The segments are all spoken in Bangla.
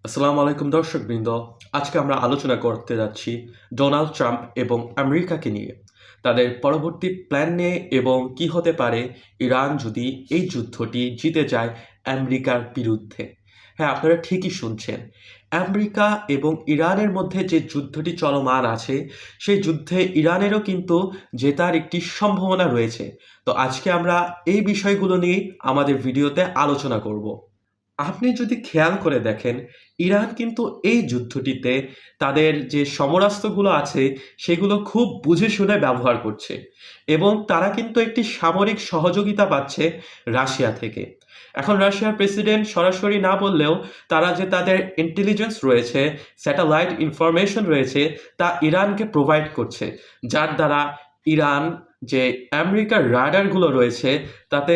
আসসালামু আলাইকুম দর্শকবৃন্দ। আজকে আমরা আলোচনা করতে যাচ্ছি ডোনাল্ড ট্রাম্প এবং আমেরিকাকে নিয়ে, তাদের পরবর্তী প্ল্যান নিয়ে এবং কি হতে পারে ইরান যদি এই যুদ্ধটি জিতে যায় আমেরিকার বিরুদ্ধে। হ্যাঁ, আপনারা ঠিকই শুনছেন। আমেরিকা এবং ইরানের মধ্যে যে যুদ্ধটি চলমান আছে, সেই যুদ্ধে ইরানেরও কিন্তু জেতার একটি সম্ভাবনা রয়েছে। তো আজকে আমরা এই বিষয়গুলো নিয়ে আমাদের ভিডিওতে আলোচনা করব। আপনি যদি খেয়াল করে দেখেন, ইরান কিন্তু এই যুদ্ধটিতে তাদের যে সমরাস্ত্রগুলো আছে সেগুলো খুব বুঝে শুনে ব্যবহার করছে এবং তারা কিন্তু একটি সামরিক সহযোগিতা পাচ্ছে রাশিয়া থেকে। এখন রাশিয়ার প্রেসিডেন্ট সরাসরি না বললেও তারা যে তাদের ইন্টেলিজেন্স রয়েছে, স্যাটেলাইট ইনফরমেশন রয়েছে, তা ইরানকে প্রোভাইড করছে, যার দ্বারা ইরান যে আমেরিকার রাডারগুলো রয়েছে তাতে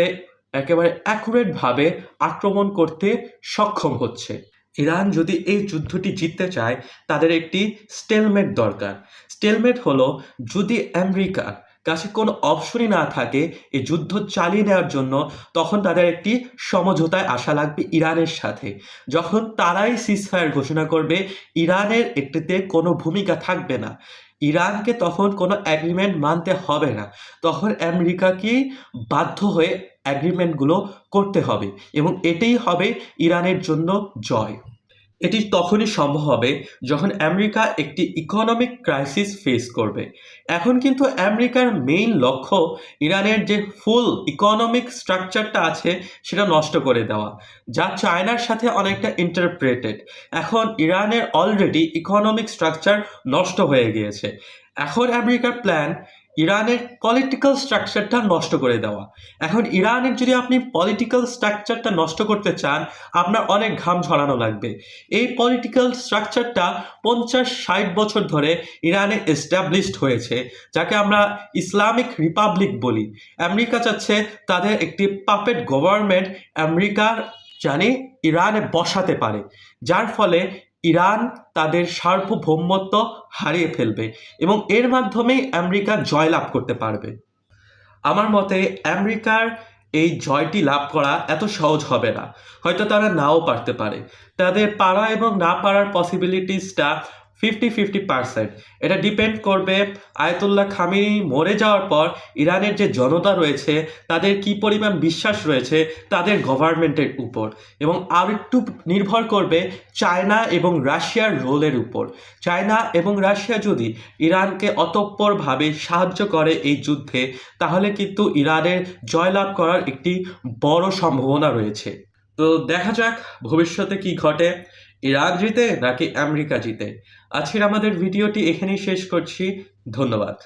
একেবারে অ্যাকুরেটভাবে আক্রমণ করতে সক্ষম হচ্ছে। ইরান যদি এই যুদ্ধটি জিততে চায়, তাদের একটি স্টেলমেট দরকার। স্টেলমেট হলো, যদি আমেরিকার কাছে কোনো অপশনই না থাকে এই যুদ্ধ চালিয়ে নেওয়ার জন্য, তখন তাদের একটি সমঝোতায় আসা লাগবে ইরানের সাথে। যখন তারাই সিজফায়ার ঘোষণা করবে, ইরানের একটিতে কোনো ভূমিকা থাকবে না, ইরানকে তখন কোনো অ্যাগ্রিমেন্ট মানতে হবে না, তখন আমেরিকাকেই বাধ্য হয়ে অ্যাগ্রিমেন্টগুলো করতে হবে এবং এটাই হবে ইরানের জন্য জয়। এটি তখনই সম্ভব হবে যখন আমেরিকা একটি ইকোনমিক ক্রাইসিস ফেস করবে। এখন কিন্তু আমেরিকার মেইন লক্ষ্য ইরানের যে ফুল ইকোনমিক স্ট্রাকচারটা আছে সেটা নষ্ট করে দেওয়া, যা চায়নার সাথে অনেকটা ইন্টারপ্রেটেড। এখন ইরানের অলরেডি ইকোনমিক স্ট্রাকচার নষ্ট হয়ে গিয়েছে। এখন আমেরিকার প্ল্যান ইরানের পলিটিক্যাল স্ট্রাকচারটা নষ্ট করে দেওয়া। এখন ইরানের যদি আপনি পলিটিক্যাল স্ট্রাকচারটা নষ্ট করতে চান, আপনার অনেক ঘাম ঝরানো লাগবে। এই পলিটিক্যাল স্ট্রাকচারটা 50-60 বছর ধরে ইরানে এস্টাবলিশড হয়েছে, যাকে আমরা ইসলামিক রিপাবলিক বলি। আমেরিকা চাচ্ছে তাদের একটি পাপেট গভর্নমেন্ট আমেরিকার জানি ইরানে বসাতে পারে, যার ফলে ইরান তাদের সার্বভৌমত্ব হারিয়ে ফেলবে এবং এর মাধ্যমেই আমেরিকা জয়লাভ করতে পারবে। আমার মতে আমেরিকার এই জয়টি লাভ করা এত সহজ হবে না, হয়তো তারা নাও পারতে পারে। তাদের পারা এবং না পারার পসিবিলিটিসটা 50-50%। এটা ডিপেন্ড করবে আয়াতুল্লাহ খামেনি মরে যাওয়ার পর ইরানের যে জনতা রয়েছে তাদের কি পরিমাণ বিশ্বাস রয়েছে তাদের গভর্নমেন্টের উপর, এবং আর একটু নির্ভর করবে চায়না এবং রাশিয়ার রোলের উপর। চায়না এবং রাশিয়া যদি ইরানকে অতঃপরভাবে সাহায্য করে এই যুদ্ধে, তাহলে কিন্তু ইরানের জয়লাভ করার একটি বড় সম্ভাবনা রয়েছে। তো দেখা যাক ভবিষ্যতে কি ঘটে, ইরান জিতে নাকি আমেরিকা জিতে। আজকের আমাদের ভিডিওটি এখানেই শেষ করছি। ধন্যবাদ।